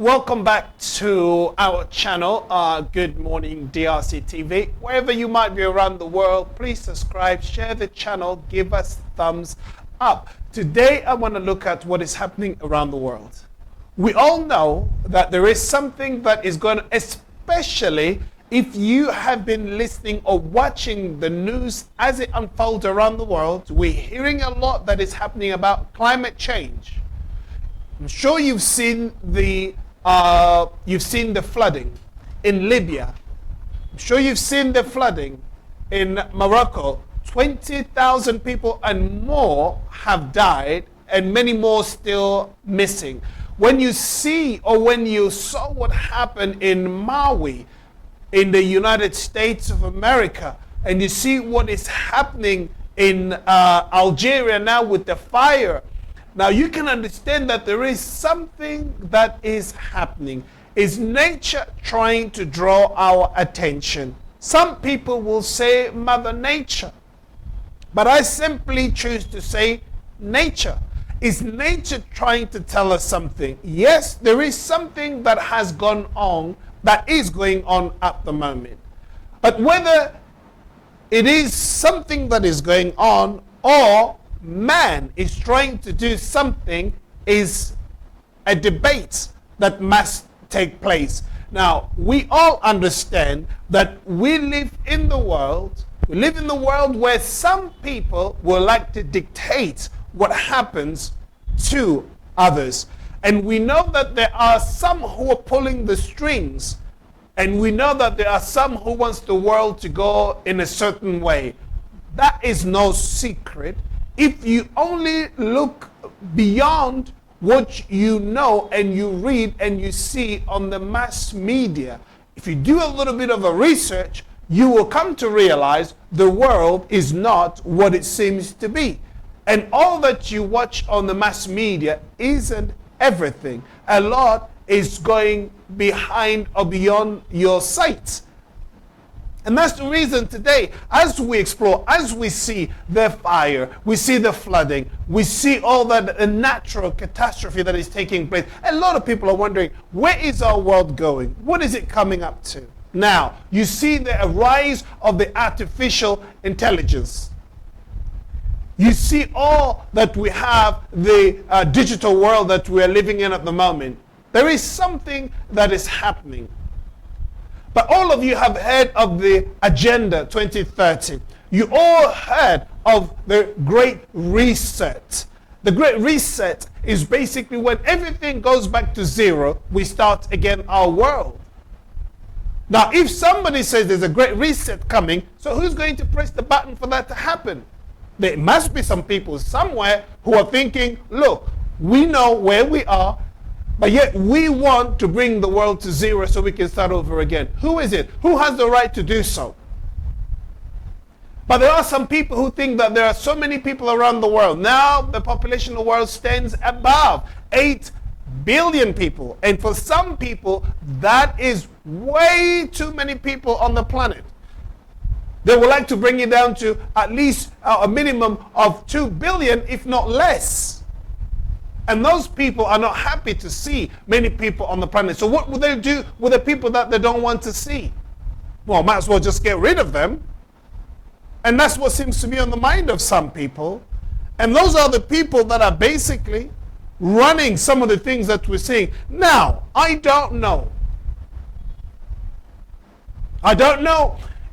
Welcome back to our channel, Good Morning DRC TV. Wherever you might be around the world, please subscribe, share the channel, give us thumbs up. Today I want to look at what is happening around the world. We all know that there is something that is going to, especially if you have been listening or watching the news as it unfolds around the world, we're hearing a lot that is happening about climate change. I'm sure you've seen the flooding in Libya. I'm sure you've seen the flooding in Morocco. 20,000 people and more have died, and many more still missing. When you see, or when you saw what happened in Maui, in the United States of America, and you see what is happening in Algeria now with the fire, now you can understand that there is something that is happening. Is nature trying to draw our attention? Some people will say Mother Nature, but I simply choose to say nature. Is nature trying to tell us something? Yes, there is something that has gone on, that is going on at the moment. But whether it is something that is going on or man is trying to do something is a debate that must take place. Now, we all understand that we live in the world where some people will like to dictate what happens to others. And we know that there are some who are pulling the strings, and we know that there are some who wants the world to go in a certain way. That is no secret. If you only look beyond what you know and you read and you see on the mass media, if you do a little bit of a research, you will come to realize the world is not what it seems to be. And all that you watch on the mass media isn't everything. A lot is going behind or beyond your sight. And that's the reason today, as we explore, as we see the fire, we see the flooding, we see all that natural catastrophe that is taking place. A lot of people are wondering, where is our world going? What is it coming up to? Now, you see the rise of the artificial intelligence. You see all that we have, the digital world that we are living in at the moment. There is something that is happening. But all of you have heard of the Agenda 2030. You all heard of the Great Reset. The Great Reset is basically when everything goes back to zero, we start again our world. Now, if somebody says there's a Great Reset coming, so who's going to press the button for that to happen? There must be some people somewhere who are thinking, look, we know where we are, but yet we want to bring the world to zero so we can start over again. Who is it? Who has the right to do so? But there are some people who think that there are so many people around the world. Now the population of the world stands above 8 billion people. And for some people, that is way too many people on the planet. They would like to bring it down to at least a minimum of 2 billion, if not less. And those people are not happy to see many people on the planet. So what will they do with the people that they don't want to see? Well, might as well just get rid of them. And that's what seems to be on the mind of some people. And those are the people that are basically running some of the things that we're seeing. Now, I don't know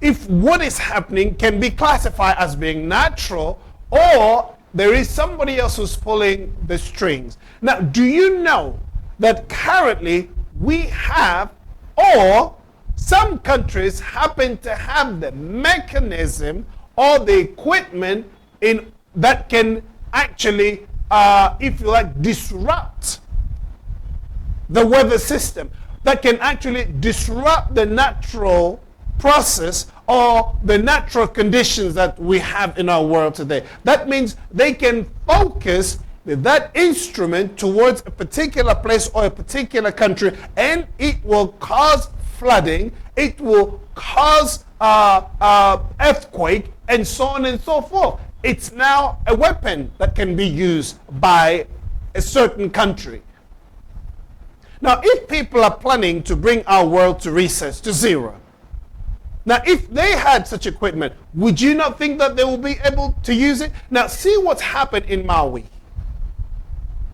if what is happening can be classified as being natural, or there is somebody else who's pulling the strings. Now, do you know that currently we have, or some countries happen to have the mechanism or the equipment that can actually, if you like, disrupt the weather system, that can actually disrupt the natural process or the natural conditions that we have in our world today. That means they can focus that instrument towards a particular place or a particular country, and it will cause flooding, it will cause earthquake, and so on and so forth. It's now a weapon that can be used by a certain country. Now, if people are planning to bring our world to recess, to zero, now if they had such equipment, would you not think that they will be able to use it? Now, see what's happened in Maui.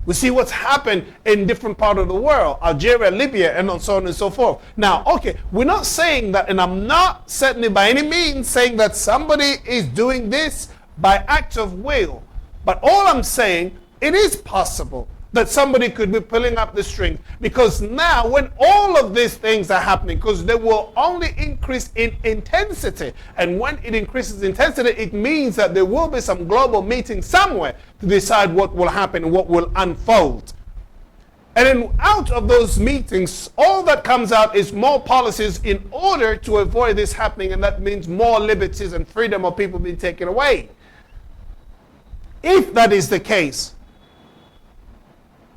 We see what's happened in different parts of the world, Algeria, Libya, and so on and so forth. Now, okay, we're not saying that, and I'm not certainly by any means saying that somebody is doing this by act of will. But all I'm saying, it is possible that somebody could be pulling up the string, because now when all of these things are happening, because they will only increase in intensity, and when it increases intensity, it means that there will be some global meeting somewhere to decide what will happen and what will unfold. And then out of those meetings, all that comes out is more policies in order to avoid this happening, and that means more liberties and freedom of people being taken away. If that is the case,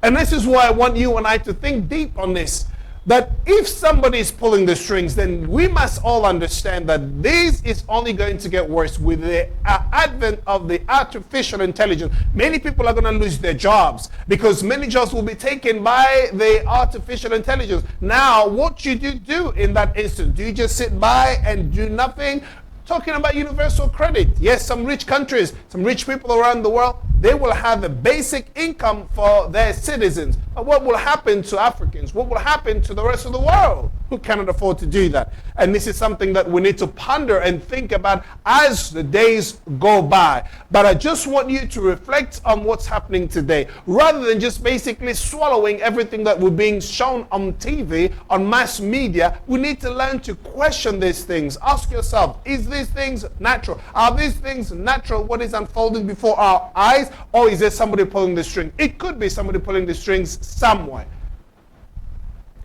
and this is why I want you and I to think deep on this, that if somebody is pulling the strings, then we must all understand that this is only going to get worse with the advent of the artificial intelligence. Many people are going to lose their jobs because many jobs will be taken by the artificial intelligence. Now, what should you do in that instance? Do you just sit by and do nothing? Talking about universal credit. Yes, some rich countries, some rich people around the world, they will have a basic income for their citizens. But what will happen to Africans? What will happen to the rest of the world who cannot afford to do that? And this is something that we need to ponder and think about as the days go by. But I just want you to reflect on what's happening today, rather than just basically swallowing everything that we're being shown on TV, on mass media. We need to learn to question these things. Ask yourself, is these things natural? Are these things natural, what is unfolding before our eyes? Or is there somebody pulling the string? It could be somebody pulling the strings somewhere.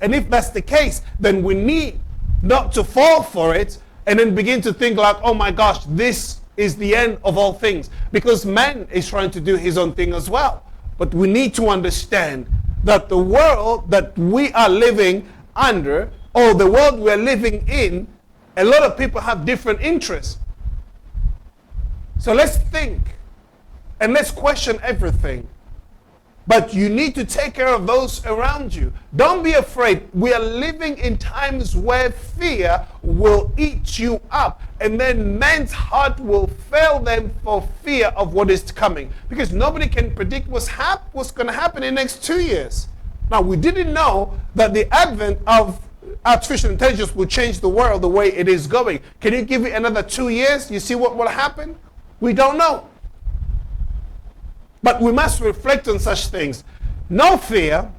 And if that's the case, then we need not to fall for it and then begin to think like, oh my gosh, this is the end of all things. Because man is trying to do his own thing as well. But we need to understand that the world that we are living under, or the world we're living in, a lot of people have different interests. So let's think. And let's question everything. But you need to take care of those around you. Don't be afraid. We are living in times where fear will eat you up. And then man's heart will fail them for fear of what is coming. Because nobody can predict what's going to happen in the next 2 years. Now, we didn't know that the advent of artificial intelligence will change the world the way it is going. Can you give it another 2 years? You see what will happen? We don't know. But we must reflect on such things. No fear,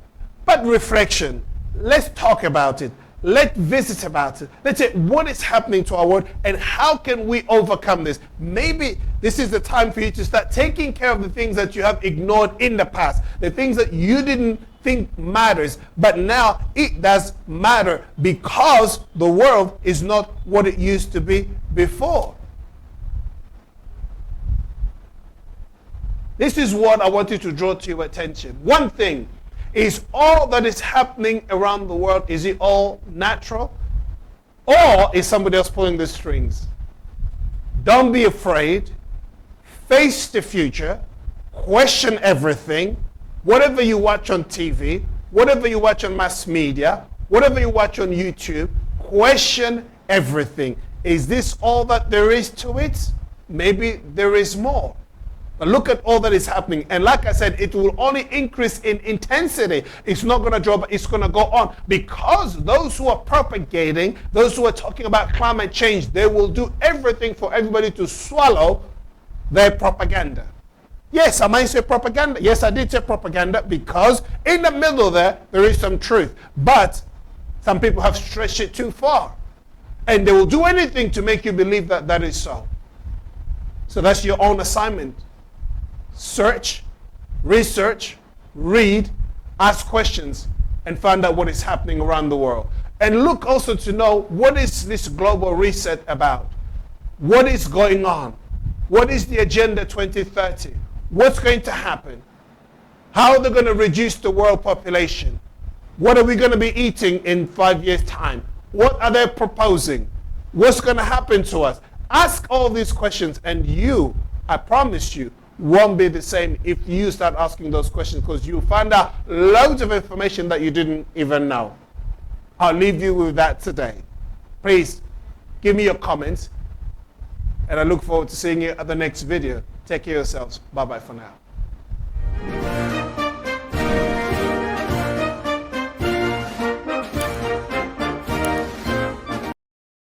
but reflection. Let's talk about it. Let's visit about it. Let's say what is happening to our world and how can we overcome this? Maybe this is the time for you to start taking care of the things that you have ignored in the past. The things that you didn't think matters, but now it does matter because the world is not what it used to be before. This is what I want you to draw to your attention. One thing is, all that is happening around the world, is it all natural? Or is somebody else pulling the strings? Don't be afraid. Face the future. Question everything. Whatever you watch on TV, whatever you watch on mass media, whatever you watch on YouTube, question everything. Is this all that there is to it? Maybe there is more. But look at all that is happening. And like I said, it will only increase in intensity. It's not going to drop, it's going to go on. Because those who are propagating, those who are talking about climate change, they will do everything for everybody to swallow their propaganda. Yes, I might say propaganda. Yes, I did say propaganda because in the middle there is some truth. But some people have stretched it too far. And they will do anything to make you believe that that is so. So that's your own assignment. Search, research, read, ask questions, and find out what is happening around the world. And look also to know, what is this global reset about? What is going on? What is the Agenda 2030? What's going to happen? How are they going to reduce the world population? What are we going to be eating in 5 years' time? What are they proposing? What's going to happen to us? Ask all these questions, and you, I promise you, won't be the same if you start asking those questions, because you'll find out loads of information that you didn't even know. I'll leave you with that today. Please give me your comments, and I look forward to seeing you at the next video. Take care of yourselves. Bye-bye for now.